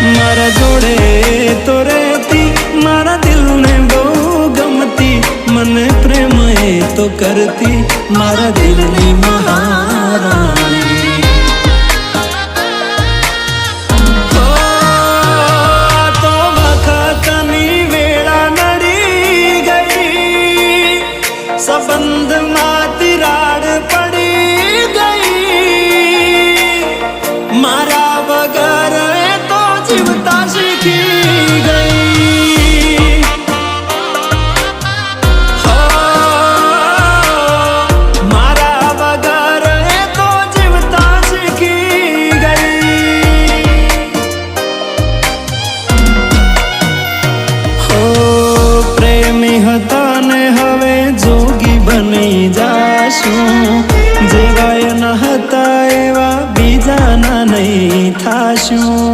मारा जोड़े तो रहती, मारा दिल ने बहु गमती, मने प्रेम ए तो करती, मारा दिल नी महारानी। संबंध में तिराड़ पड़ी गई, मारा बगर तो जीवता सीखी गई। हो मारा बगर तो जीवता सीखी गई। हो प्रेमी हता ने हवे जोगी बनी जाशुं, जेवा न हता एवा बीजा ना नहीं थाशुं।